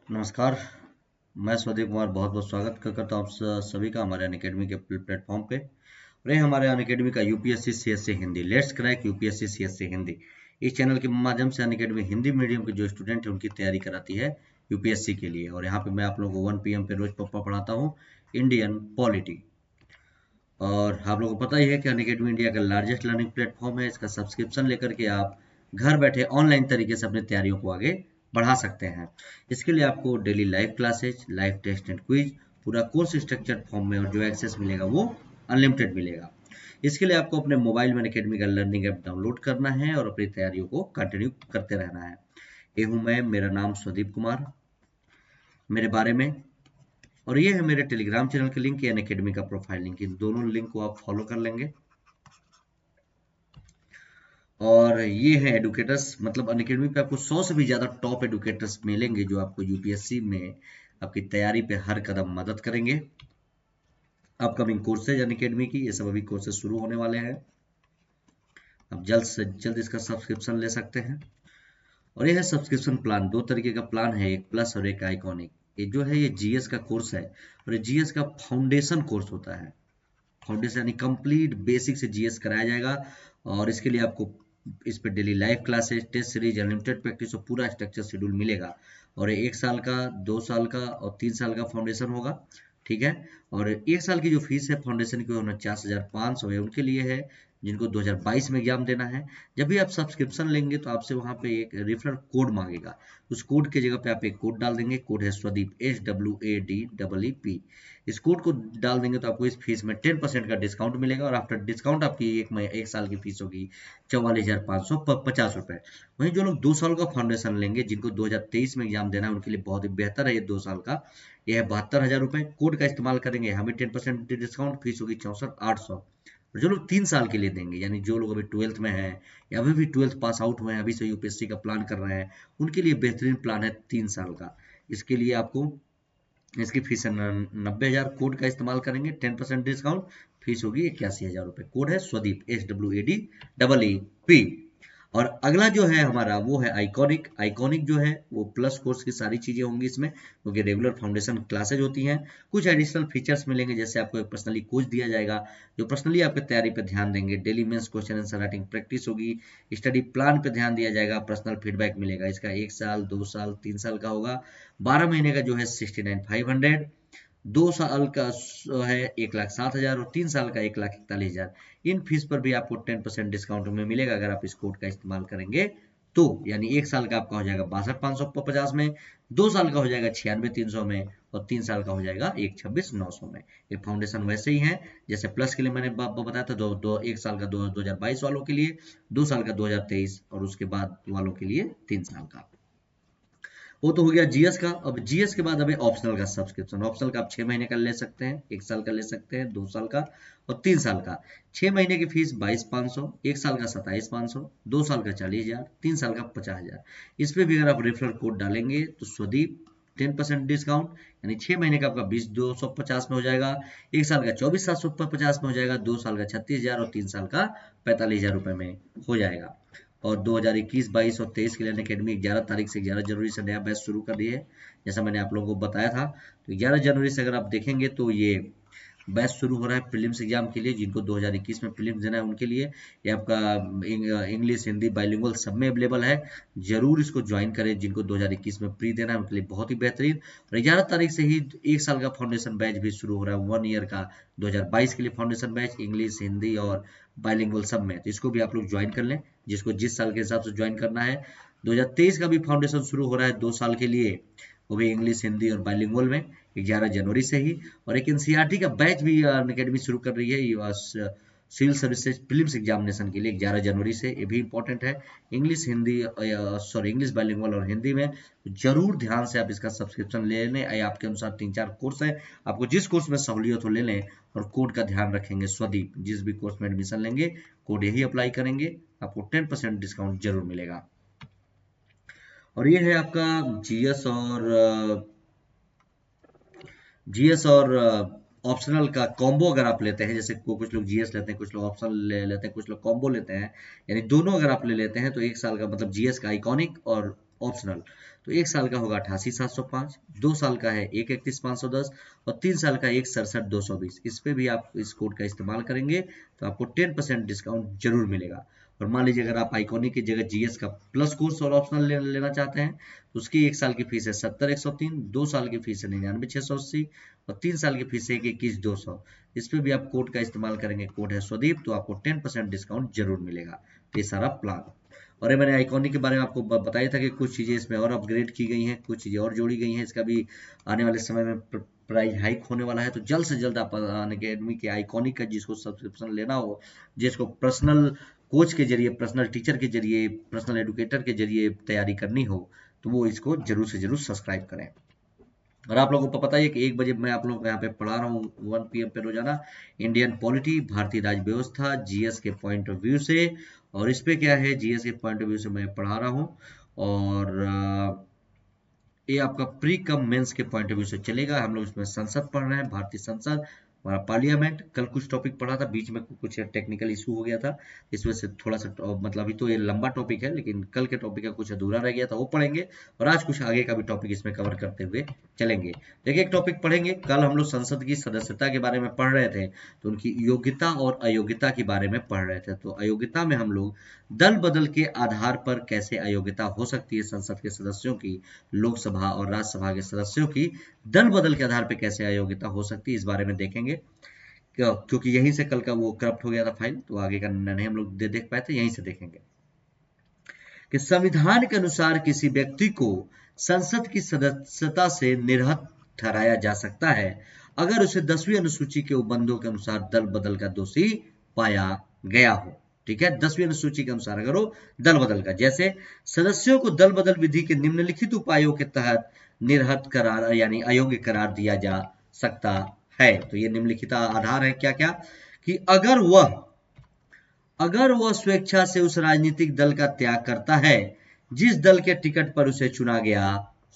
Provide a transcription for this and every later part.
नमस्कार। मैं स्वदेव कुमार बहुत बहुत स्वागत करता हूँ आप सभी का हमारे अनअकैडमी के प्लेटफॉर्म पे। और ये हमारे अनअकैडमी का UPSC CSC Hindi let's crack UPSC CSC Hindi, इस चैनल के माध्यम से अनअकैडमी हिंदी मीडियम के जो स्टूडेंट हैं उनकी तैयारी कराती है यूपीएससी के लिए। और यहाँ पे मैं आप लोगों को 1 PM पे रोज पढ़ाता हूँ इंडियन पॉलिटी। और आप लोगों को पता ही है कि अनअकैडमी इंडिया का लार्जेस्ट लर्निंग प्लेटफॉर्म है। इसका सब्सक्रिप्शन लेकर के आप घर बैठे ऑनलाइन तरीके से अपनी तैयारियों को आगे बढ़ा सकते हैं। इसके लिए आपको daily live classes, live test and quiz, पूरा कोर्स स्ट्रक्चर्ड फॉर्म में, और जो एक्सेस मिलेगा वो अनलिमिटेड मिलेगा। इसके लिए आपको अपने मोबाइल में अनअकैडमी का लर्निंग ऐप डाउनलोड करना है और अपनी तैयारियों को कंटिन्यू करते रहना है। ये हूँ मैं, मेरा नाम स्वदीप कुमार। मेरे बारे में, और ये है मेरे टेलीग्राम चैनल के लिंक, एन अकेडमी का प्रोफाइल लिंक, इन दोनों लिंक को आप फॉलो कर लेंगे। और ये है एडुकेटर्स, मतलब अनअकैडमी पे आपको 100 से भी ज़्यादा टॉप एडुकेटर्स मिलेंगे जो आपको यूपीएससी में आपकी तैयारी पे हर कदम मदद करेंगे। अपकमिंग कोर्सेज अनअकैडमी की, ये सब अभी कोर्सेज शुरू होने वाले हैं। आप जल्द से जल्द इसका सब्सक्रिप्शन ले सकते हैं। और ये है सब्सक्रिप्शन प्लान, दो तरीके का प्लान है, एक प्लस और एक आइकॉनिक। ये जो है ये जीएस का कोर्स है, और ये जीएस का फाउंडेशन कोर्स होता है। फाउंडेशन यानी कंप्लीट बेसिक से जीएस कराया जाएगा। और इसके लिए आपको इस पर daily live classes, test series, unlimited practice और पूरा स्ट्रक्चर शेड्यूल मिलेगा। और ये 1 साल का, 2 साल का और 3 साल का फाउंडेशन होगा। ठीक है। और 1 साल की जो फीस है फाउंडेशन की 49,500 है, उनके लिए है जिनको 2022 में एग्जाम देना है। जब भी आप सब्सक्रिप्शन लेंगे तो आपसे वहाँ पे एक रेफरल कोड मांगेगा। उस कोड की जगह पे आप एक कोड डाल देंगे। कोड है स्वदीप, SWADEEP। इस कोड को डाल देंगे तो आपको इस फीस में 10% का डिस्काउंट मिलेगा। और आफ्टर डिस्काउंट आपकी 1 साल की फीस होगी 44,550 रुपये। वहीं जो लोग 2 साल का फाउंडेशन लेंगे, जिनको 2023 में एग्जाम देना है, उनके लिए बहुत ही बेहतर है ये 2 साल का। यह है 72,000 रुपये। कोड का इस्तेमाल करेंगे, हमें 10% डिस्काउंट, फीस होगी 64,800। और जो लोग 3 साल के लिए देंगे, यानी जो लोग अभी 12th में हैं या अभी भी 12th पास आउट हुए हैं, अभी से यूपीएससी का प्लान कर रहे हैं, उनके लिए बेहतरीन प्लान है 3 साल का। इसके लिए आपको, इसकी फीस है 90,000। कोड का इस्तेमाल करेंगे, 10% डिस्काउंट, फीस होगी 81,000 रुपये। कोड है स्वदीप, SWADEEP। और अगला जो है हमारा वो है आइकॉनिक। आइकॉनिक जो है वो प्लस कोर्स की सारी चीजें होंगी इसमें, क्योंकि रेगुलर फाउंडेशन क्लासेज होती हैं। कुछ एडिशनल फीचर्स मिलेंगे, जैसे आपको एक पर्सनली कोच दिया जाएगा जो पर्सनली आपकी तैयारी पे ध्यान देंगे। Daily mains question answer writing practice होगी। स्टडी प्लान पे ध्यान दिया जाएगा। पर्सनल फीडबैक मिलेगा। इसका 1 साल, 2 साल, 3 साल का होगा। 12 महीने का जो है 69,500। 2 साल का है 1,07,000 और 3 साल का 1,41,000। इन फीस पर भी आपको 10% डिस्काउंट में मिलेगा अगर आप इस कोड का इस्तेमाल करेंगे तो। यानी 1 साल का आपका हो जाएगा 62,550 में, 2 साल का हो जाएगा 96,300 में, और 3 साल का हो जाएगा 126,900 में। ये फाउंडेशन वैसे ही है जैसे प्लस के लिए मैंने बताया था। 1 साल का 2022 वालों के लिए, 2 साल का 2023, और उसके बाद वालों के लिए 3 साल का। वो तो हो गया जीएस का। अब जीएस के बाद अभी ऑप्शनल का सब्सक्रिप्शन। ऑप्शनल का आप 6 महीने का ले सकते हैं, 1 साल का ले सकते हैं, 2 साल का और 3 साल का। 6 महीने की फीस 22,500, 1 साल का 27,500, 2 साल का 40,000, 3 साल का 50,000। इस पे भी अगर आप रेफरल कोड डालेंगे तो स्वदीप 10% डिस्काउंट, यानी 6 महीने का आपका 20,250 में हो जाएगा, 1 साल का 24,750 में हो जाएगा, 2 साल का 36,000 और 3 साल का 45,000 रुपये में हो जाएगा। और 2021, 22 और 23 के लिए अनअकैडमी 11 तारीख से 11 जनवरी से नया बैच शुरू कर रही है, जैसा मैंने आप लोगों को बताया था। तो 11 जनवरी से अगर आप देखेंगे तो ये बैच शुरू हो रहा है प्रीलिम्स एग्जाम के लिए। जिनको 2021 में प्रीलिम्स देना है उनके लिए ये आपका इंग्लिश हिंदी बाइलिंगुअल सब में अवेलेबल है। जरूर इसको ज्वाइन करें। जिनको 2021 में प्री देना है उनके लिए बहुत ही बेहतरीन। और 11 तारीख से ही 1 साल का फाउंडेशन बैच भी शुरू हो रहा है, 1 ईयर का 2022 के लिए फाउंडेशन बैच, इंग्लिश हिंदी और बाइलिंगुअल सब में। तो इसको भी आप लोग ज्वाइन कर लें, जिसको जिस साल के हिसाब से ज्वाइन करना है। 2023 का भी फाउंडेशन शुरू हो रहा है 2 साल के लिए, वो भी इंग्लिश हिंदी और बाइलिंगुअल में, 11 जनवरी से ही। और एक एनसीईआरटी का बैच भी अनअकैडमी शुरू कर रही है सिविल सर्विसेज प्रीलिम्स एग्जामिनेशन के लिए 11 जनवरी से। ये भी इंपॉर्टेंट है। English Hindi, sorry English bilingual और हिंदी में। जरूर ध्यान से आप इसका सब्सक्रिप्शन ले लें। आपके अनुसार 3-4 कोर्स है, आपको जिस कोर्स में सहूलियत हो ले लें। और कोड का ध्यान रखेंगे स्वदीप, जिस भी कोर्स में एडमिशन लेंगे कोड यही अप्लाई करेंगे, आपको 10% डिस्काउंट जरूर मिलेगा। और ये है आपका जीएस और ऑप्शनल का कॉम्बो। अगर आप लेते हैं, जैसे कुछ लोग जीएस लेते हैं, कुछ लोग ऑप्शनल ले लेते हैं, कुछ लोग कॉम्बो लेते हैं, यानी दोनों अगर आप ले लेते हैं तो 1 साल का मतलब जीएस का आइकॉनिक और ऑप्शनल। तो 1 साल का होगा 88,705, 2 साल का है 1,31,510 और 3 साल का 1,67,220। इस पे भी आप इस कोड का इस्तेमाल करेंगे तो आपको 10% डिस्काउंट जरूर मिलेगा। और मान लीजिए अगर आप आइकॉनिक की जगह जीएस का प्लस कोर्स और ऑप्शनल लेना चाहते हैं तो उसकी 1 साल की फीस है 70,103, 2 साल की फीस है 99,680 और 3 साल की फीस है 21,200। इस पे भी आप कोड का इस्तेमाल करेंगे, कोड है स्वदीप, तो आपको 10% डिस्काउंट जरूर मिलेगा। तो ये सारा प्लान। और ये मैंने आइकॉनिक के बारे में आपको बताया था कि कुछ चीज़ें इसमें और अपग्रेड की गई हैं, कुछ चीज़ें और जोड़ी गई हैं। इसका भी आने वाले समय में प्राइस हाइक होने वाला है, तो जल्द से जल्द आप अनअकैडमी के आइकॉनिक का जिसको सब्सक्रिप्शन लेना हो, जिसको पर्सनल कोच के जरिए, पर्सनल टीचर के जरिए, पर्सनल एडुकेटर के जरिए तैयारी करनी हो, तो वो इसको जरूर से जरूर सब्सक्राइब करें। और आप लोगों को पता है कि 1 बजे मैं आप लोगों को यहाँ पे पढ़ा रहा हूँ 1 PM पे रोजाना इंडियन पॉलिटी, भारतीय राज्य व्यवस्था, जीएस के पॉइंट ऑफ व्यू से। और इस पे क्या है, जीएस के पॉइंट ऑफ व्यू से मैं पढ़ा रहा हूँ। और ये आपका प्री कम मेंस के पॉइंट ऑफ व्यू से चलेगा। हम लोग इसमें संसद पढ़ रहे हैं, भारतीय संसद, हमारा पार्लियामेंट। कल कुछ टॉपिक पढ़ा था, बीच में कुछ टेक्निकल इशू हो गया था, इस वजह से थोड़ा सा मतलब अभी तो ये लंबा टॉपिक है, लेकिन कल के टॉपिक का कुछ अधूरा रह गया था, वो पढ़ेंगे। और आज कुछ आगे का भी टॉपिक इसमें कवर करते हुए चलेंगे। देखिए एक टॉपिक पढ़ेंगे, कल हम लोग संसद की सदस्यता के बारे में पढ़ रहे थे, तो उनकी योग्यता और अयोग्यता के बारे में पढ़ रहे थे। तो अयोग्यता में हम लोग दल बदल के आधार पर कैसे अयोग्यता हो सकती है संसद के सदस्यों की, लोकसभा और राज्यसभा के सदस्यों की दल बदल के आधार पर कैसे अयोग्यता हो सकती है, इस बारे में देखेंगे। क्योंकि यहीं से कल का वो करप्ट हो गया था फाइल, तो आगे का नहीं हम लोग देख पाए थे, यहीं से देखेंगे कि संविधान के अनुसार किसी व्यक्ति को संसद की सदस्यता से निर्हत ठहराया जा सकता है अगर उसे 10वीं अनुसूची के उपबंधों के अनुसार दल बदल का दोषी पाया गया हो। ठीक है, 10वीं अनुसूची के अनुसार अगर वो दल बदल का, जैसे सदस्यों को दल बदल विधि के निम्नलिखित उपायों के तहत निर्हत करार यानी अयोग्य करार दिया जा सकता है। तो ये निम्नलिखित आधार है क्या क्या, कि अगर वह स्वेच्छा से उस राजनीतिक दल का त्याग करता है जिस दल के टिकट पर उसे चुना गया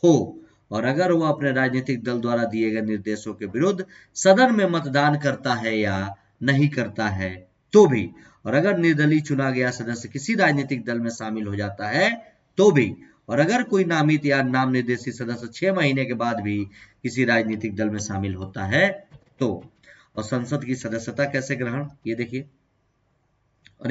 हो, और अगर वह अपने राजनीतिक दल द्वारा दिए गए निर्देशों के विरुद्ध सदन में मतदान करता है या नहीं करता है तो भी, और अगर निर्दलीय चुना गया सदस्य किसी राजनीतिक दल में शामिल हो जाता है तो भी, और अगर कोई नामित या नाम निर्देशित सदस्य 6 महीने के बाद भी किसी राजनीतिक दल में शामिल होता है तो। और संसद की सदस्यता कैसे ग्रहण, ये देखिए।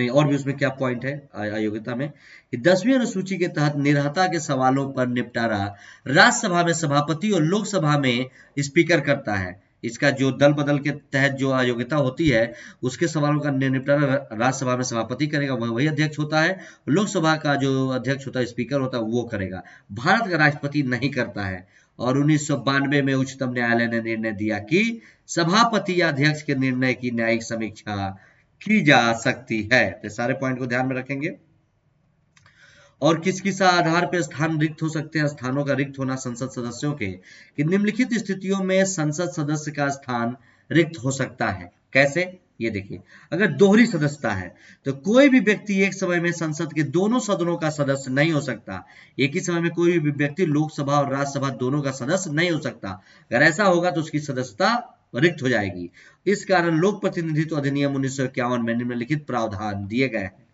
और भी उसमें क्या पॉइंट है अयोग्यता में, कि 10वीं अनुसूची के तहत निर्हता के सवालों पर निपटारा राज्यसभा में सभापति और लोकसभा में स्पीकर करता है। इसका जो दल बदल के तहत जो अयोग्यता होती है उसके सवालों का निपटारा राज्यसभा में सभापति करेगा, वही अध्यक्ष होता है। लोकसभा का जो अध्यक्ष होता है, स्पीकर होता है, वो करेगा। भारत का राष्ट्रपति नहीं करता है। और 1992 में उच्चतम न्यायालय ने निर्णय दिया कि सभापति या अध्यक्ष के निर्णय की न्यायिक समीक्षा की जा सकती है। तो सारे पॉइंट को ध्यान में रखेंगे। और किस किस आधार पर स्थान रिक्त हो सकते हैं, स्थानों का रिक्त होना संसद सदस्यों के, कि निम्नलिखित स्थितियों में संसद सदस्य का स्थान रिक्त हो सकता है। कैसे, ये देखिए। अगर दोहरी सदस्यता है तो कोई भी व्यक्ति एक समय में संसद के दोनों सदनों का सदस्य नहीं हो सकता। एक ही समय में कोई भी व्यक्ति लोकसभा और राज्यसभा दोनों का सदस्य नहीं हो सकता। अगर ऐसा होगा तो उसकी सदस्यता रिक्त हो जाएगी। इस कारण लोक प्रतिनिधित्व अधिनियम 1951 में निम्नलिखित प्रावधान दिए गए हैं।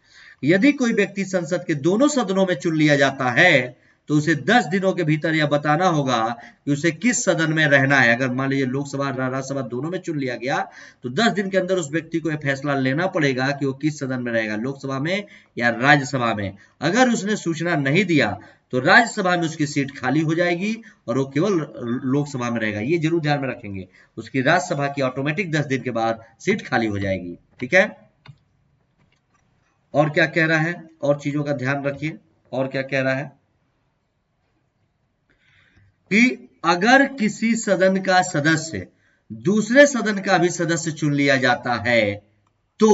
यदि कोई व्यक्ति संसद के दोनों सदनों में चुन लिया जाता है तो उसे 10 दिनों के भीतर यह बताना होगा कि उसे किस सदन में रहना है। अगर मान लीजिए लोकसभा राज्यसभा दोनों में चुन लिया गया तो 10 दिन के अंदर उस व्यक्ति को यह फैसला लेना पड़ेगा कि वो किस सदन में रहेगा, लोकसभा में या राज्यसभा में। अगर उसने सूचना नहीं दिया तो राज्यसभा में उसकी सीट खाली हो जाएगी और वो केवल लोकसभा में रहेगा। ये जरूर ध्यान में रखेंगे, उसकी राज्यसभा की ऑटोमेटिक 10 दिन के बाद सीट खाली हो जाएगी। ठीक है, और क्या कह रहा है, और चीजों का ध्यान रखिए। और क्या कह रहा है कि अगर किसी सदन का सदस्य दूसरे सदन का भी सदस्य चुन लिया जाता है तो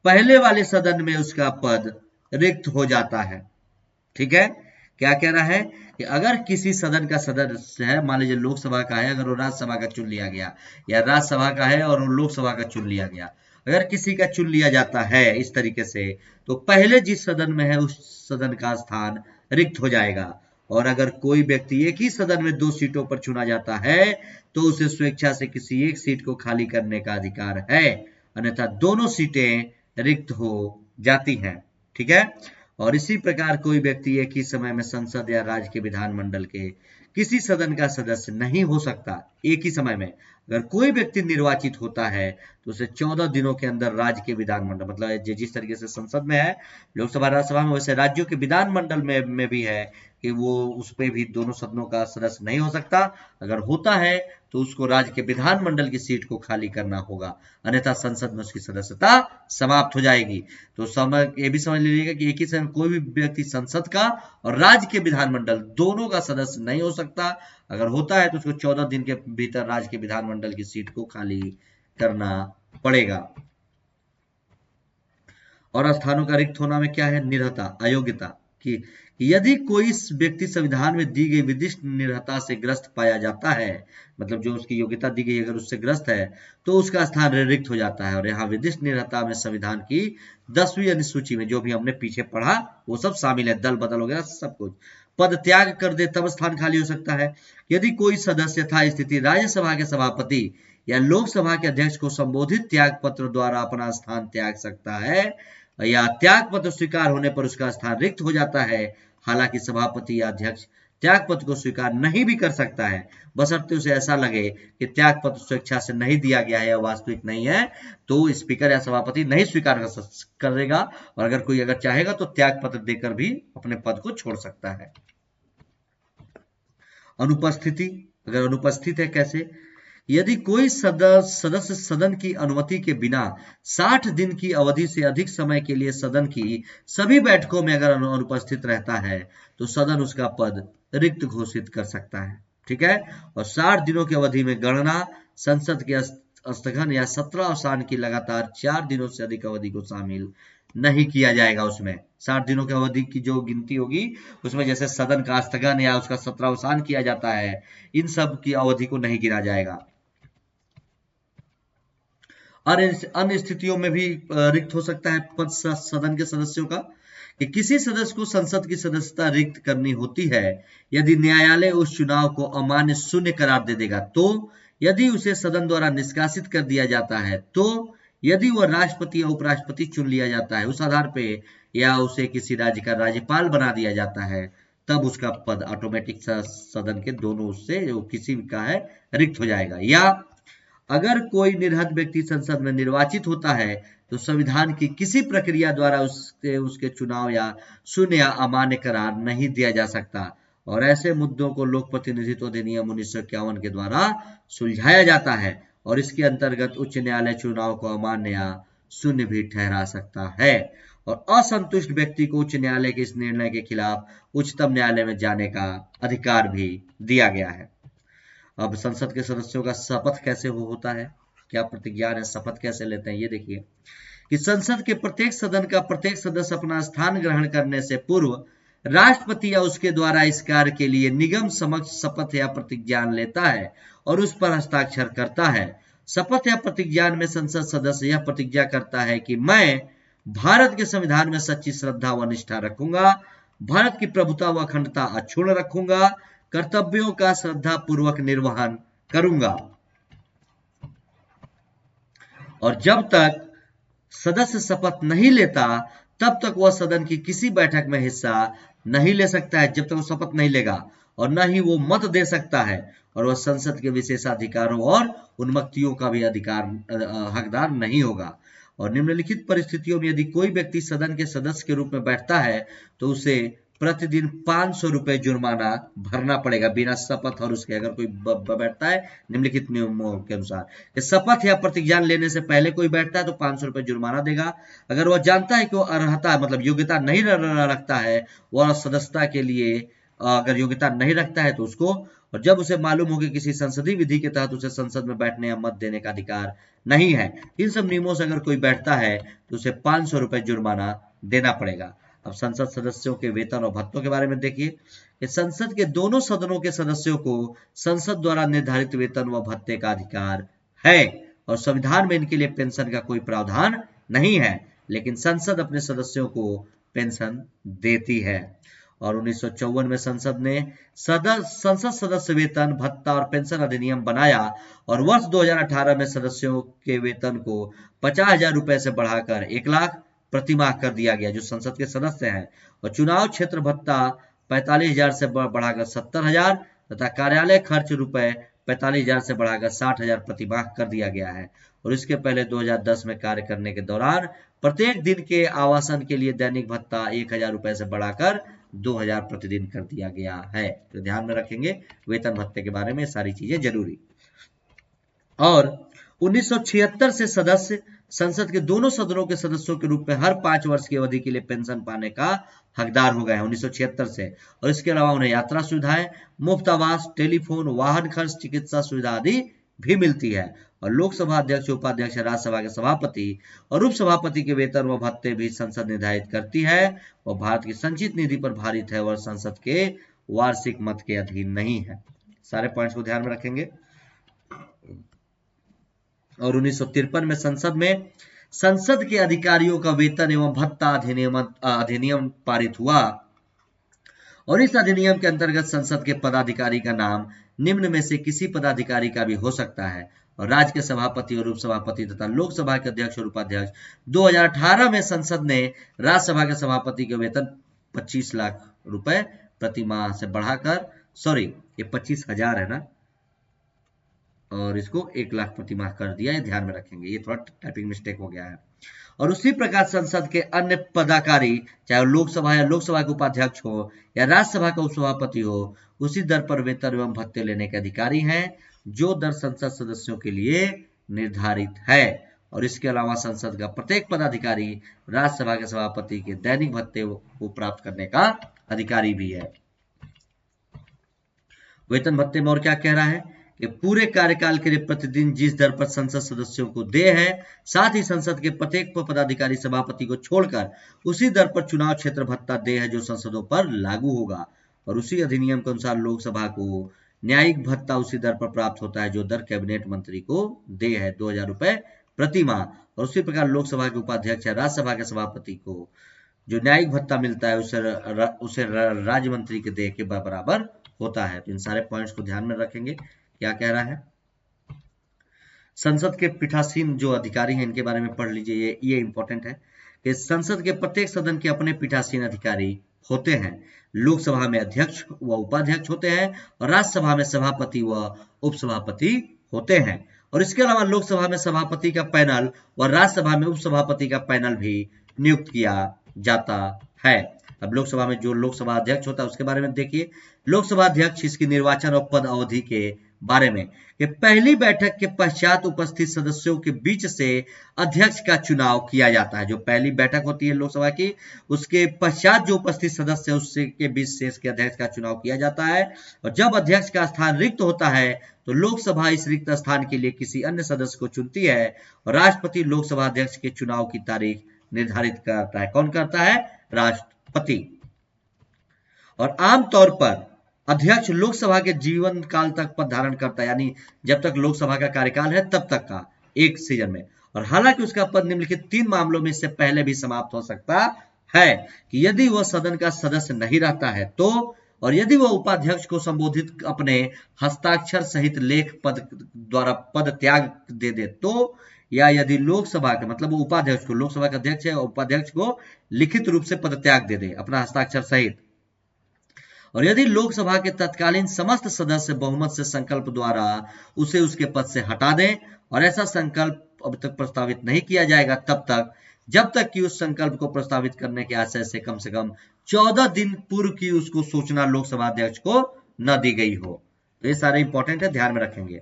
पहले वाले सदन में उसका पद रिक्त हो जाता है। ठीक है, क्या कह रहा है कि अगर किसी सदन का सदस्य है, मान लीजिए लोकसभा का है, अगर वो राज्यसभा का चुन लिया गया, या राज्यसभा का है और वो लोकसभा का चुन लिया गया, अगर किसी का चुन लिया जाता है इस तरीके से, तो पहले जिस सदन में है उस सदन का स्थान रिक्त हो जाएगा। और अगर कोई व्यक्ति एक ही सदन में 2 सीटों पर चुना जाता है तो उसे स्वेच्छा से किसी एक सीट को खाली करने का अधिकार है, अन्यथा दोनों सीटें रिक्त हो जाती हैं। ठीक है, और इसी प्रकार कोई व्यक्ति एक ही समय में संसद या राज्य के विधानमंडल के किसी सदन का सदस्य नहीं हो सकता। एक ही समय में अगर कोई व्यक्ति निर्वाचित होता है तो उसे 14 दिनों के अंदर राज्य के विधानमंडल, मतलब जिस तरीके से संसद में है लोकसभा राज्यसभा में, वैसे राज्यों के विधानमंडल में भी है कि वो उस पे भी दोनों सदनों का सदस्य नहीं हो सकता। अगर होता है तो उसको राज्य के विधानमंडल की सीट को खाली करना होगा, अन्यथा संसद में उसकी सदस्यता समाप्त हो जाएगी। तो समय ये भी समझ लीजिएगा कि एक ही समय कोई भी व्यक्ति संसद का और राज्य के विधानमंडल दोनों का सदस्य नहीं हो सकता। अगर होता है तो उसको 14 दिन के भीतर राज्य के विधानमंडल की सीट को खाली करना पड़ेगा। और स्थानों का रिक्त होना में क्या है? निर्हता, अयोग्यता कि यदि कोई व्यक्ति संविधान में दी गई विशिष्ट निर्हता से ग्रस्त पाया जाता है, मतलब जो उसकी योग्यता दी गई अगर उससे ग्रस्त है तो उसका स्थान रिक्त हो जाता है। और यहाँ विशिष्ट निर्हता में संविधान की 10वीं अनुसूची में जो भी हमने पीछे पढ़ा वो सब शामिल है, दल बदल वगैरह सब कुछ। पद त्याग कर दे तब स्थान खाली हो सकता है। यदि कोई सदस्य यथा स्थिति राज्यसभा के सभापति या लोकसभा के अध्यक्ष को संबोधित त्याग पत्र द्वारा अपना स्थान त्याग सकता है या त्याग पत्र स्वीकार होने पर उसका स्थान रिक्त हो जाता है। हालांकि सभापति या अध्यक्ष त्याग पत्र को स्वीकार नहीं भी कर सकता है, बशर्ते उसे ऐसा लगे कि त्याग पत्र स्वेच्छा से नहीं दिया गया है या वास्तविक नहीं है, तो स्पीकर या सभापति नहीं स्वीकार करेगा। और अगर कोई चाहेगा तो त्याग पत्र देकर भी अपने पद को छोड़ सकता है। अनुपस्थिति, अगर अनुपस्थित है कैसे? यदि कोई सदस्य सदन की अनुमति के बिना 60 दिन की अवधि से अधिक समय के लिए सदन की सभी बैठकों में अगर अनुपस्थित रहता है तो सदन उसका पद रिक्त घोषित कर सकता है। ठीक है। और 60 दिनों की अवधि में गणना संसद के स्थगन या 17 अवसान की लगातार 4 दिनों से अधिक अवधि को शामिल नहीं किया जाएगा। उसमें 60 दिनों की अवधि की जो गिनती होगी उसमें जैसे सदन का स्थगन या उसका 17 अवसान किया जाता है, इन सब की अवधि को नहीं गिना जाएगा। और अन्य स्थितियों में भी रिक्त हो सकता है पद सदन के सदस्यों का कि किसी सदस्य को संसद की सदस्यता रिक्त करनी होती है यदि न्यायालय उस चुनाव को अमान्य शून्य करार दे देगा, तो यदि उसे सदन द्वारा निष्कासित कर दिया जाता है, तो यदि वह राष्ट्रपति या उपराष्ट्रपति चुन लिया जाता है उस आधार पे, या उसे किसी राज्य का राज्यपाल बना दिया जाता है, तब उसका पद ऑटोमेटिक सदन के दोनों उससे किसी का है रिक्त हो जाएगा। या अगर कोई निर्हत व्यक्ति संसद में निर्वाचित होता है तो संविधान की किसी प्रक्रिया द्वारा उसके चुनाव या शून्य या अमान्य करार नहीं दिया जा सकता। और ऐसे मुद्दों को लोक प्रतिनिधित्व अधिनियम 1951 के द्वारा सुलझाया जाता है और इसके अंतर्गत उच्च न्यायालय चुनाव को अमान्य या शून्य भी ठहरा सकता है। और असंतुष्ट व्यक्ति को उच्च न्यायालय के इस निर्णय के खिलाफ उच्चतम न्यायालय में जाने का अधिकार भी दिया गया है। अब संसद के सदस्यों का शपथ कैसे होता है, क्या प्रतिज्ञा है, शपथ कैसे लेते हैं, ये देखिए कि संसद के प्रत्येक सदन का प्रत्येक सदस्य अपना स्थान ग्रहण करने से पूर्व राष्ट्रपति या उसके द्वारा इस कार्य के लिए निगम समक्ष शपथ या प्रतिज्ञान लेता है और उस पर हस्ताक्षर करता है। शपथ या प्रतिज्ञान में संसद सदस्य यह प्रतिज्ञा करता है कि मैं भारत के संविधान में सच्ची श्रद्धा व निष्ठा रखूंगा, भारत की प्रभुता व अखंडता अक्षुण्ण रखूंगा, कर्तव्यों का श्रद्धा पूर्वक निर्वहन करूंगा। और जब तक सदस्य शपथ नहीं लेता तब तक वह सदन की किसी बैठक में हिस्सा नहीं ले सकता है, जब तक वो शपथ नहीं लेगा, और न ही वो मत दे सकता है, और वह संसद के विशेषाधिकारों और उन्मुक्तियों का भी हकदार नहीं होगा। और निम्नलिखित परिस्थितियों में यदि कोई व्यक्ति सदन के सदस्य के रूप में बैठता है तो उसे प्रतिदिन 500 रुपए जुर्माना भरना पड़ेगा बिना शपथ और उसके। अगर कोई बैठता है निम्नलिखित नियमों के अनुसार, शपथ या प्रतिज्ञान लेने से पहले कोई बैठता है तो 500 रुपए जुर्माना देगा। अगर वह जानता है कि वो अर्हता मतलब योग्यता नहीं रखता है, वह सदस्यता के लिए अगर योग्यता नहीं रखता है तो उसको, और जब उसे मालूम हो कि किसी संसदीय विधि के तहत उसे संसद में बैठने या मत देने का अधिकार नहीं है, इन सब नियमों से अगर कोई बैठता है तो उसे 500 रुपए जुर्माना देना पड़ेगा। अब संसद सदस्यों के वेतन और भत्तों के बारे में देखिए कि संसद के दोनों सदनों के सदस्यों को संसद द्वारा निर्धारित वेतन व भत्ते का अधिकार है और संविधान में इनके लिए पेंशन का कोई प्रावधान नहीं है, लेकिन संसद अपने सदस्यों को पेंशन देती है। और 1954 में संसद ने संसद सदस्य वेतन भत्ता और पेंशन अधिनियम बनाया और वर्ष 2018 में सदस्यों के वेतन को 50,000 रुपए से बढ़ाकर 1 लाख प्रतिमाह कर दिया गया जो संसद के सदस्य हैं। और चुनाव क्षेत्र भत्ता 45,000 से बढ़ाकर 70,000 तथा कार्यालय खर्च रुपए 45,000 से बढ़ाकर 60,000 प्रतिमाह कर दिया गया है। और इसके पहले 2010 में कार्य करने के दौरान प्रत्येक दिन के आवासन के लिए दैनिक भत्ता 1,000 रुपए से बढ़ाकर 2,000 प्रतिदिन कर दिया गया है। तो ध्यान में रखेंगे वेतन भत्ते के बारे में सारी चीजें जरूरी। और 1976 से सदस्य संसद के दोनों सदनों के सदस्यों के रूप में हर 5 वर्ष की अवधि के लिए पेंशन पाने का हकदार हो गए हैं 1976 से। और इसके अलावा उन्हें यात्रा सुविधाएं, मुफ्त आवास, टेलीफोन, वाहन खर्च, चिकित्सा सुविधा आदि भी मिलती है। और लोकसभा अध्यक्ष, उपाध्यक्ष, राज्यसभा के सभापति और उपसभापति के वेतन व भत्ते भी संसद निर्धारित करती है। वह भारत की संचित निधि पर भारित है और संसद के वार्षिक मत के अधीन नहीं है। सारे पॉइंट्स को ध्यान में रखेंगे। और 1953 में संसद के अधिकारियों का वेतन एवं भत्ता अधिनियम पारित हुआ। और इस अधिनियम के अंतर्गत संसद के पदाधिकारी का नाम निम्न में से किसी पदाधिकारी का भी हो सकता है। और राज्य के सभापति और उपसभापति तथा लोकसभा के अध्यक्ष और उपाध्यक्ष। 2018 में संसद ने राज्यसभा के सभापति के वेतन 25 लाख रुपए प्रति माह से बढ़ाकर, सॉरी ये 25,000 है ना, और इसको 1 लाख प्रति माह कर दिया है। ध्यान में रखेंगे, ये थोड़ा टाइपिंग मिस्टेक हो गया है। और उसी प्रकार संसद के अन्य पदाधिकारी, चाहे लोकसभा या लोकसभा के उपाध्यक्ष हो या राज्यसभा का उपसभापति हो, उसी दर पर वेतन एवं भत्ते लेने के अधिकारी हैं जो दर संसद सदस्यों के लिए निर्धारित है। और इसके अलावा संसद का प्रत्येक पदाधिकारी राज्यसभा के सभापति के दैनिक भत्ते को प्राप्त करने का अधिकारी भी है। वेतन भत्ते में और क्या कह रहा है कि पूरे कार्यकाल के लिए प्रतिदिन जिस दर पर संसद सदस्यों को देय है, साथ ही संसद के प्रत्येक पदाधिकारी सभापति को छोड़कर उसी दर पर चुनाव क्षेत्र भत्ता देय है जो संसदों पर लागू होगा। और उसी अधिनियम के अनुसार लोकसभा को न्यायिक भत्ता उसी दर पर प्राप्त होता है जो दर कैबिनेट मंत्री को देय है 2,000 रुपए प्रति माह। और उसी प्रकार लोकसभा के उपाध्यक्ष या राज्यसभा के सभापति को जो न्यायिक भत्ता मिलता है उसे राज्य मंत्री के देय के बराबर होता है। तो इन सारे पॉइंट्स को ध्यान में रखेंगे। क्या कह रहा है, संसद के पीठासीन जो अधिकारी हैं इनके बारे में पढ़ लीजिए। ये इंपॉर्टेंट है कि संसद के प्रत्येक सदन के अपने पीठासीन अधिकारी होते हैं। लोकसभा में अध्यक्ष व उपाध्यक्ष होते हैं और राज्यसभा में सभापति व उपसभापति होते हैं। और इसके अलावा लोकसभा में सभापति का पैनल और राज्यसभा में उपसभापति का पैनल भी नियुक्त किया जाता है। अब लोकसभा में जो लोकसभा अध्यक्ष होता है उसके बारे में देखिए। लोकसभा अध्यक्ष, इसकी निर्वाचन और पद अवधि के बारे में कि पहली बैठक के पश्चात उपस्थित सदस्यों के बीच से अध्यक्ष का चुनाव किया जाता है। जो पहली बैठक होती है लोकसभा की, उसके पश्चात जो उपस्थित सदस्य उससे के बीच से इसके अध्यक्ष का चुनाव किया जाता है। और जब अध्यक्ष का स्थान रिक्त होता है तो लोकसभा इस रिक्त स्थान के लिए किसी अन्य सदस्य को चुनती है और राष्ट्रपति लोकसभा अध्यक्ष के चुनाव की तारीख निर्धारित करता है। कौन करता है? राष्ट्रपति। और आमतौर पर अध्यक्ष लोकसभा के जीवन काल तक पद धारण करता है, यानी जब तक लोकसभा का कार्यकाल है तब तक का, एक सीजन में। और हालांकि उसका पद निम्नलिखित 3 मामलों में इससे पहले भी समाप्त हो सकता है कि यदि वह सदन का सदस्य नहीं रहता है तो, और यदि वह उपाध्यक्ष को संबोधित अपने हस्ताक्षर सहित लेख पद द्वारा पद त्याग दे दे तो, या यदि लोकसभा के मतलब वो उपाध्यक्ष को, लोकसभा का अध्यक्ष है, उपाध्यक्ष को लिखित रूप से पद त्याग दे दे अपना हस्ताक्षर सहित। और यदि लोकसभा के तत्कालीन समस्त सदस्य बहुमत से संकल्प द्वारा उसे उसके पद से हटा दें, और ऐसा संकल्प अब तक प्रस्तावित नहीं किया जाएगा तब तक जब तक कि उस संकल्प को प्रस्तावित करने के आशय से कम 14 दिन पूर्व की उसको सूचना लोकसभा अध्यक्ष को न दी गई हो। तो ये सारे इंपॉर्टेंट है, ध्यान में रखेंगे।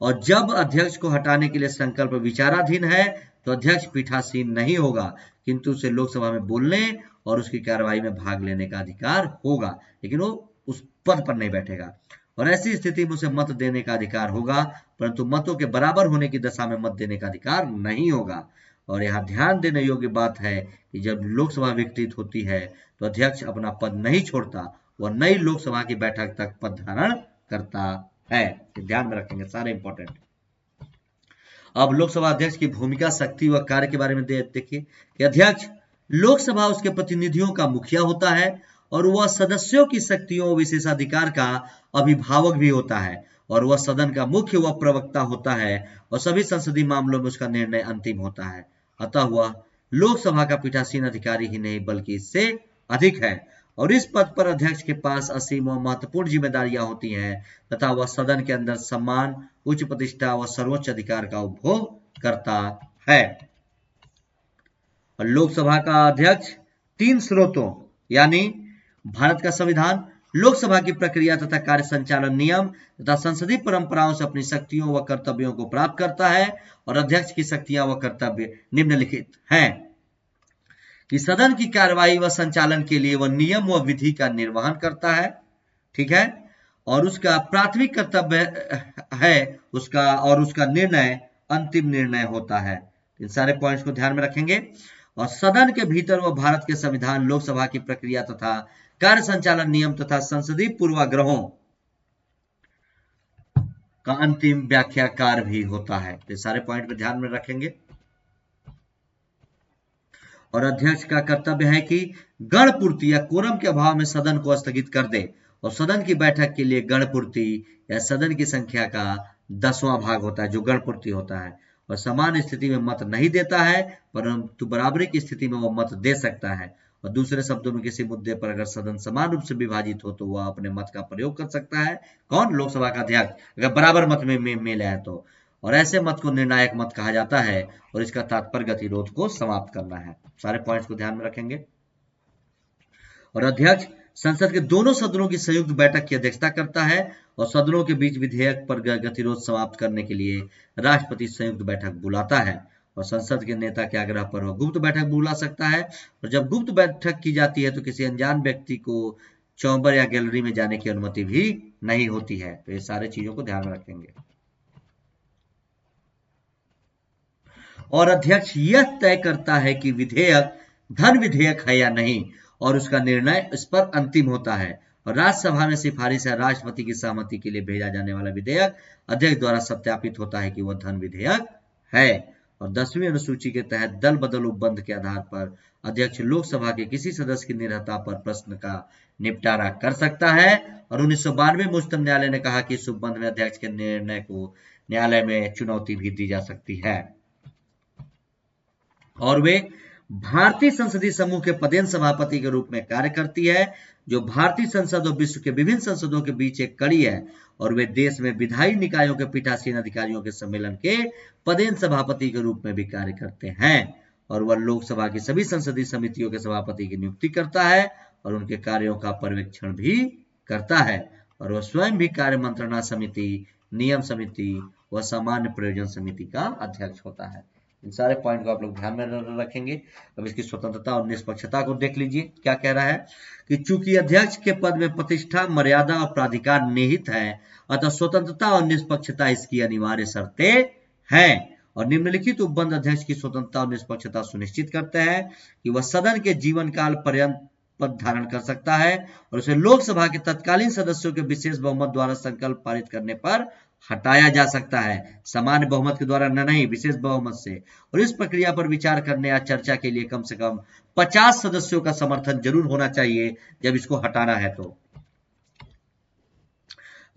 और जब अध्यक्ष को हटाने के लिए संकल्प विचाराधीन है तो अध्यक्ष पीठासीन नहीं होगा, किंतु उसे लोकसभा में बोलने और उसकी कार्रवाई में भाग लेने का अधिकार होगा, लेकिन वो उस पद पर नहीं बैठेगा। और ऐसी स्थिति में उसे मत देने का अधिकार होगा, परंतु मतों के बराबर होने की दशा में मत देने का अधिकार नहीं होगा। और यहाँ ध्यान देने योग्य बात है कि जब लोकसभा विघटित होती है तो अध्यक्ष अपना पद नहीं छोड़ता, वह नई लोकसभा की बैठक तक पद धारण करता है। ध्यान में रखेंगे, सारे इंपॉर्टेंट। अब लोकसभा अध्यक्ष की भूमिका, शक्ति व कार्य के बारे में देखिए कि अध्यक्ष लोकसभा उसके प्रतिनिधियों का मुखिया होता है और वह सदस्यों की शक्तियों विशेषाधिकार का अभिभावक भी होता है, और वह सदन का मुख्य व प्रवक्ता होता है और सभी संसदीय मामलों में उसका निर्णय अंतिम होता है। अतः वह लोकसभा का पीठासीन अधिकारी ही नहीं बल्कि इससे अधिक है और इस पद पर अध्यक्ष के पास असीम व महत्वपूर्ण जिम्मेदारियां होती हैं तथा वह सदन के अंदर सम्मान, उच्च प्रतिष्ठा व सर्वोच्च अधिकार का उपभोग करता है। और लोकसभा का अध्यक्ष 3 स्रोतों यानी भारत का संविधान, लोकसभा की प्रक्रिया तथा कार्य संचालन नियम तथा संसदीय परंपराओं से अपनी शक्तियों व कर्तव्यों को प्राप्त करता है और अध्यक्ष की शक्तियां व कर्तव्य निम्नलिखित हैं कि सदन की कार्यवाही व संचालन के लिए वह नियम व विधि का निर्वहन करता है, ठीक है, और उसका प्राथमिक कर्तव्य है उसका निर्णय अंतिम निर्णय होता है। इन सारे पॉइंट्स को ध्यान में रखेंगे। और सदन के भीतर वह भारत के संविधान, लोकसभा की प्रक्रिया तथा कार्य संचालन नियम तथा संसदीय पूर्वाग्रहों का अंतिम व्याख्याकार भी होता है। तो सारे पॉइंट पे ध्यान में रखेंगे। और अध्यक्ष का कर्तव्य है कि गणपूर्ति या कोरम के अभाव में सदन को स्थगित कर दे और सदन की बैठक के लिए गणपूर्ति या सदन की संख्या का 10वां भाग होता है जो गणपूर्ति होता है और समान स्थिति में मत नहीं देता है परंतु बराबरी की स्थिति में वह मत दे सकता है। और दूसरे शब्दों में किसी मुद्दे पर अगर सदन समान रूप से विभाजित हो तो वह अपने मत का प्रयोग कर सकता है। कौन? लोकसभा का अध्यक्ष, अगर बराबर मत में मिले हैं तो। और ऐसे मत को निर्णायक मत कहा जाता है और इसका तात्पर्य गतिरोध को समाप्त करना है। सारे पॉइंट्स को ध्यान में रखेंगे। और अध्यक्ष संसद के दोनों सदनों की संयुक्त बैठक की अध्यक्षता करता है और सदनों के बीच विधेयक पर गतिरोध समाप्त करने के लिए राष्ट्रपति संयुक्त बैठक बुलाता है और संसद के नेता के आग्रह पर वह गुप्त बैठक बुला सकता है। और जब गुप्त बैठक की जाती है तो किसी अनजान व्यक्ति को चौबर या गैलरी में जाने की अनुमति भी नहीं होती है। तो ये सारे चीजों को ध्यान में रखेंगे। और अध्यक्ष यह तय करता है कि विधेयक धन विधेयक है या नहीं और उसका निर्णय इस पर अंतिम होता है। और राज्यसभा में सिफारिश या राष्ट्रपति की सहमति के लिए भेजा जाने वाला विधेयक अध्यक्ष द्वारा सत्यापित होता है कि वह धन विधेयक है। और 10वीं अनुसूची के तहत दल बदल उपबंध के आधार पर अध्यक्ष लोकसभा के किसी सदस्य की निर्भरता पर प्रश्न का निपटारा कर सकता है। और 1992 में उच्चतम न्यायालय ने कहा कि इस उपबंध में अध्यक्ष के निर्णय को न्यायालय में चुनौती भी दी जा सकती है। और वे भारतीय संसदीय समूह के पदेन सभापति के रूप में कार्य करती है जो भारतीय संसद और विश्व के विभिन्न संसदों के बीच एक कड़ी है। और वे देश में विधायी निकायों के पीठासीन अधिकारियों के सम्मेलन के पदेन सभापति के रूप में भी कार्य करते हैं। और वह लोकसभा की सभी संसदीय समितियों के सभापति की नियुक्ति करता है और उनके कार्यों का पर्यवेक्षण भी करता है। और वह स्वयं भी कार्य मंत्रणा समिति, नियम समिति व सामान्य प्रयोजन समिति का अध्यक्ष होता है। इन सारे पॉइंट को आप लोग ध्यान में रखेंगे। अब इसकी स्वतंत्रता और निष्पक्षता को देख लीजिए। क्या कह रहा है कि चूंकि अध्यक्ष के पद में प्रतिष्ठा, मर्यादा और प्राधिकार निहित है अतः स्वतंत्रता और निष्पक्षता इसकी अनिवार्य शर्तें हैं। और निम्नलिखित उपबंध अध्यक्ष की स्वतंत्रता और निष्पक्षता सुनिश्चित करते हैं कि वह सदन के जीवन काल पर्यंत पद धारण कर सकता है और उसे लोकसभा के तत्कालीन सदस्यों के विशेष बहुमत द्वारा संकल्प पारित करने पर हटाया जा सकता है, सामान्य बहुमत के द्वारा नहीं, विशेष बहुमत से। और इस प्रक्रिया पर विचार करने या चर्चा के लिए कम से कम 50 सदस्यों का समर्थन जरूर होना चाहिए जब इसको हटाना है तो।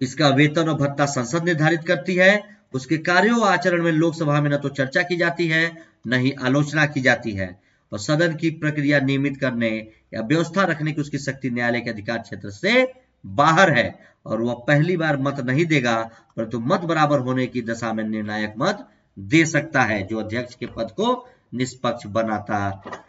इसका वेतन और भत्ता संसद निर्धारित करती है। उसके कार्यों व आचरण में लोकसभा में न तो चर्चा की जाती है न ही आलोचना की जाती है। और सदन की प्रक्रिया नियमित करने या व्यवस्था रखने की उसकी शक्ति न्यायालय के अधिकार क्षेत्र से बाहर है। और वह पहली बार मत नहीं देगा परंतु मत बराबर होने की दशा में निर्णायक मत दे सकता है जो अध्यक्ष के पद को निष्पक्ष बनाता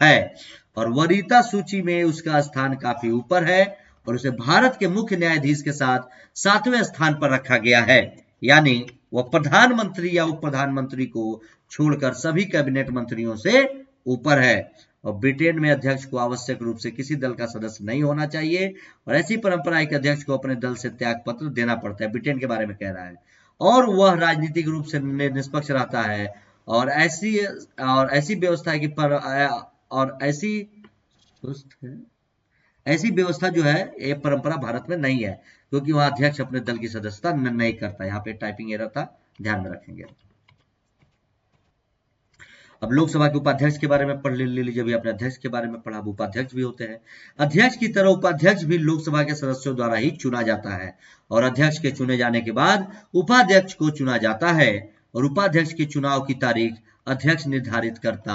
है। और वरीयता सूची में उसका स्थान काफी ऊपर है और उसे भारत के मुख्य न्यायाधीश के साथ 7वें स्थान पर रखा गया है, यानी वह प्रधानमंत्री या उप प्रधानमंत्री को छोड़कर सभी कैबिनेट मंत्रियों से ऊपर है। और ब्रिटेन में अध्यक्ष को आवश्यक रूप से किसी दल का सदस्य नहीं होना चाहिए और ऐसी परंपरा है कि अध्यक्ष को अपने दल से त्याग पत्र देना पड़ता है। ब्रिटेन के बारे में कह रहा है। और वह राजनीतिक रूप से निष्पक्ष रहता है और ऐसी व्यवस्था है कि ऐसी व्यवस्था जो है ये परंपरा भारत में नहीं है क्योंकि वहां अध्यक्ष अपने दल की सदस्यता नहीं करता। यहाँ पे टाइपिंग एरर था, ध्यान में रखेंगे। अब लोकसभा के उपाध्यक्ष के बारे में पढ़ लीजिए। अभी अपने अध्यक्ष के बारे में पढ़ा, उपाध्यक्ष भी होते हैं। अध्यक्ष की तरह उपाध्यक्ष भी लोकसभा के सदस्यों द्वारा ही चुना जाता है और अध्यक्ष के चुने जाने के बाद उपाध्यक्ष को चुना जाता है और उपाध्यक्ष के चुनाव की तारीख अध्यक्ष निर्धारित करता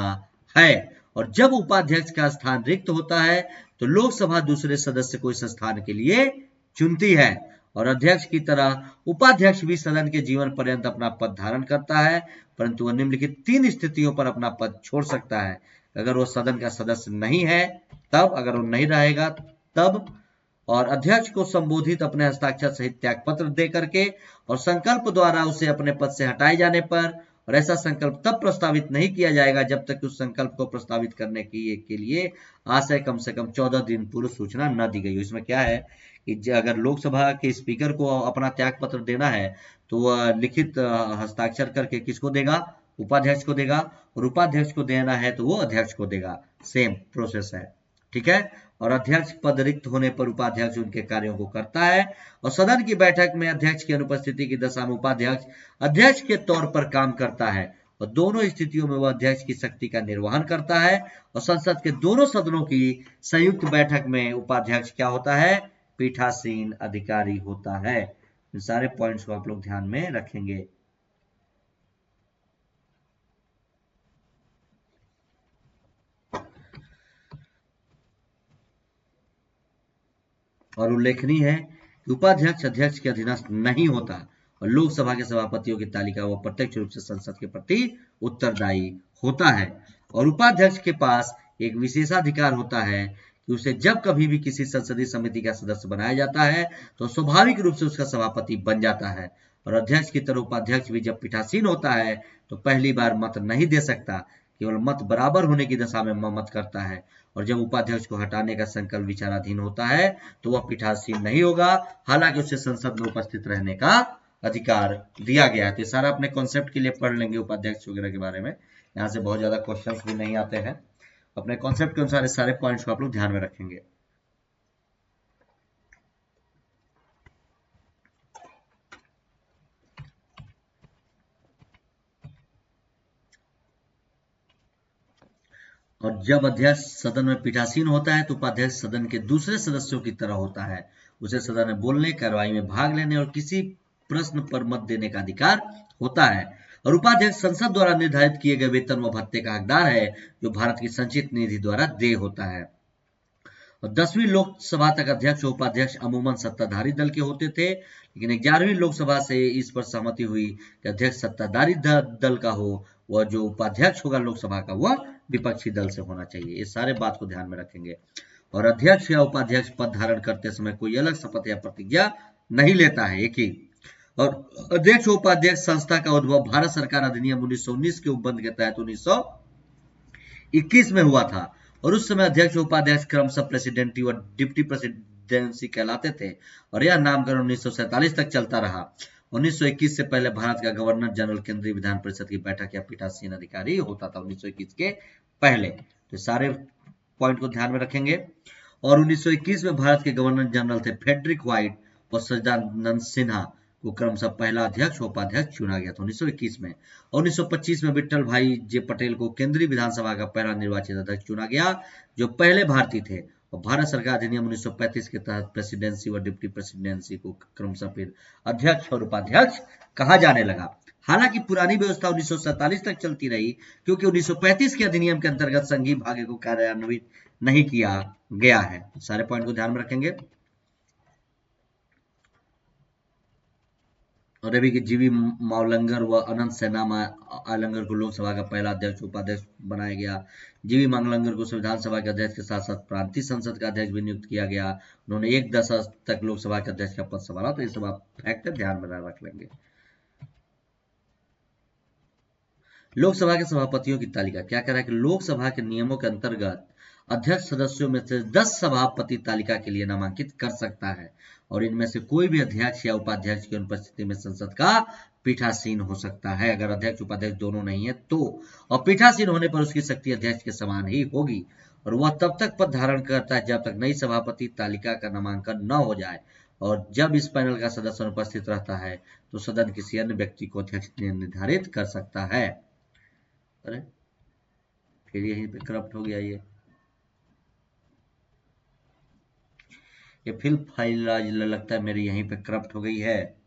है। और जब उपाध्यक्ष का स्थान रिक्त होता है तो लोकसभा दूसरे सदस्य को इस स्थान के लिए चुनती है और अध्यक्ष की तरह उपाध्यक्ष भी सदन के जीवन पर्यंत अपना पद धारण करता है, परंतु वह निम्नलिखित 3 स्थितियों पर अपना पद छोड़ सकता है। अगर वो सदन का सदस्य नहीं है तब, अगर वो नहीं रहेगा तब, और अध्यक्ष को संबोधित अपने हस्ताक्षर सहित त्यागपत्र दे करके और संकल्प द्वारा उसे अपने पद से हटाए जाने पर, और ऐसा संकल्प तब प्रस्तावित नहीं किया जाएगा जब तक उस संकल्प को प्रस्तावित करने के लिए आशय कम से कम 14 दिन पूर्व सूचना न दी गई हो। इसमें क्या है कि अगर लोकसभा के स्पीकर को अपना त्याग पत्र देना है तो वह लिखित हस्ताक्षर करके किसको देगा? उपाध्यक्ष को देगा, और उपाध्यक्ष को देना है तो वो अध्यक्ष को देगा। सेम प्रोसेस है, ठीक है। और अध्यक्ष पद रिक्त होने पर उपाध्यक्ष उनके कार्यों को करता है और सदन की बैठक में अध्यक्ष की अनुपस्थिति की दशा में उपाध्यक्ष अध्यक्ष के तौर पर काम करता है और दोनों स्थितियों में वह अध्यक्ष की शक्ति का निर्वहन करता है। और संसद के दोनों सदनों की संयुक्त बैठक में उपाध्यक्ष क्या होता है? पीठासीन अधिकारी होता है। इन सारे पॉइंट्स को आप लोग ध्यान में रखेंगे। और उल्लेखनीय है कि उपाध्यक्ष अध्यक्ष के अधीनस्थ नहीं होता और लोकसभा के सभापतियों की तालिका वो प्रत्यक्ष रूप से संसद के प्रति उत्तरदायी होता है। और उपाध्यक्ष के पास एक विशेषाधिकार होता है कि उसे जब कभी भी किसी संसदीय समिति का सदस्य बनाया जाता है तो स्वाभाविक रूप से उसका सभापति बन जाता है। और अध्यक्ष की तरह उपाध्यक्ष भी जब पीठासीन होता है तो पहली बार मत नहीं दे सकता, केवल मत बराबर होने की दशा में मत करता है। और जब उपाध्यक्ष को हटाने का संकल्प विचाराधीन होता है तो वह पीठासीन नहीं होगा, हालांकि उसे संसद में उपस्थित रहने का अधिकार दिया गया है। तो सारा अपने कॉन्सेप्ट के लिए पढ़ लेंगे उपाध्यक्ष वगैरह के बारे में, यहाँ से बहुत ज्यादा क्वेश्चंस भी नहीं आते हैं। अपने कॉन्सेप्ट के अनुसार सारे पॉइंट्स को आप लोग ध्यान में रखेंगे। और जब अध्यक्ष सदन में पीठासीन होता है तो उपाध्यक्ष सदन के दूसरे सदस्यों की तरह होता है। उसे सदन में बोलने, कार्रवाई में भाग लेने और किसी प्रश्न पर मत देने का अधिकार होता है। और उपाध्यक्ष संसद द्वारा निर्धारित किए गए वेतन व भत्ते का हकदार है जो भारत की संचित निधि द्वारा देय होता है। और 10वीं लोकसभा तक अध्यक्ष और उपाध्यक्ष अमूमन सत्ताधारी दल के होते थे, लेकिन 11वीं लोकसभा से इस पर सहमति हुई कि अध्यक्ष सत्ताधारी दल का हो, वह जो उपाध्यक्ष होगा लोकसभा का वह विपक्षी दल से होना चाहिए। इस सारे बात को ध्यान में रखेंगे। और अध्यक्ष या उपाध्यक्ष पद धारण करते समय कोई अलग शपथ या प्रतिज्ञा नहीं लेता है, एक ही। और अध्यक्ष और उपाध्यक्ष संस्था का उद्भव भारत सरकार अधिनियम 1919 के उपबंध के तहत 1921 में हुआ था और उस समय अध्यक्ष और उपाध्यक्ष क्रमशः प्रेसिडेंटी और डिप्टी प्रेसिडेंसी कहलाते थे और यह नामकरण 1947 तक चलता रहा। 1921 से पहले भारत का गवर्नर जनरल केंद्रीय विधान परिषद की बैठक या पीठासीन अधिकारी होता था, 1921 के पहले। तो सारे पॉइंट को ध्यान में रखेंगे। और 1921 में भारत के गवर्नर जनरल थे फ्रेडरिक व्हाइट और सच्चिदानंद सिन्हा को क्रमशः पहला अध्यक्ष और उपाध्यक्ष चुना गया था 1921 में। 1925 में विट्ठल भाई जे पटेल को केंद्रीय विधानसभा का पहला निर्वाचित अध्यक्ष चुना गया, जो पहले भारतीय थे। और भारत सरकार अधिनियम 1935 के तहत प्रेसिडेंसी और डिप्टी प्रेसिडेंसी को क्रमशः फिर अध्यक्ष और उपाध्यक्ष कहा जाने लगा। हालांकि पुरानी व्यवस्था 1947 तक चलती रही, क्योंकि 1935 के अधिनियम के अंतर्गत संघीय भाग्य को कार्यान्वित नहीं किया गया है। सारे पॉइंट को ध्यान में रखेंगे। और अभी की जीवी मावलंकर व अनंत सेना आलंगर को लोकसभा का पहला अध्यक्ष उपाध्यक्ष बनाया गया। जीवी मावलंकर को विधानसभा के अध्यक्ष के साथ साथ प्रांतीय संसद का अध्यक्ष भी नियुक्त किया गया। उन्होंने एक दशक तक लोकसभा के अध्यक्ष का पद संभाला। तो ये सब आप फैक्ट ध्यान में रख लेंगे। लोकसभा के सभापतियों की तालिका क्या कह रहा है कि लोकसभा के नियमों के अंतर्गत अध्यक्ष सदस्यों में से 10 सभापति तालिका के लिए नामांकित कर सकता है और इनमें से कोई भी अध्यक्ष या उपाध्यक्ष की अनुपस्थिति में संसद का पीठासीन हो सकता है। अगर अध्यक्ष उपाध्यक्ष दोनों नहीं है तो, और पीठासीन होने पर उसकी शक्ति अध्यक्ष के समान ही होगी और वह तब तक पद धारण करता है जब तक नई सभापति तालिका का नामांकन न हो जाए। और जब इस पैनल का सदस्य अनुपस्थित रहता है तो सदन किसी अन्य व्यक्ति को अध्यक्ष निर्धारित कर सकता है। अरे फिर यहीं पे करप्ट हो गया। ये फिल फाइल आज लगता है मेरी यहीं पे करप्ट हो गई है।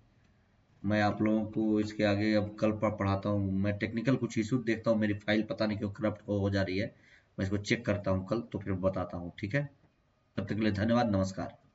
मैं आप लोगों को इसके आगे अब कल पर पढ़ाता हूँ। मैं टेक्निकल कुछ इशू देखता हूँ, मेरी फाइल पता नहीं क्यों करप्ट हो जा रही है। मैं इसको चेक करता हूँ कल, तो फिर बताता हूँ, ठीक है। तब तक के लिए धन्यवाद, नमस्कार।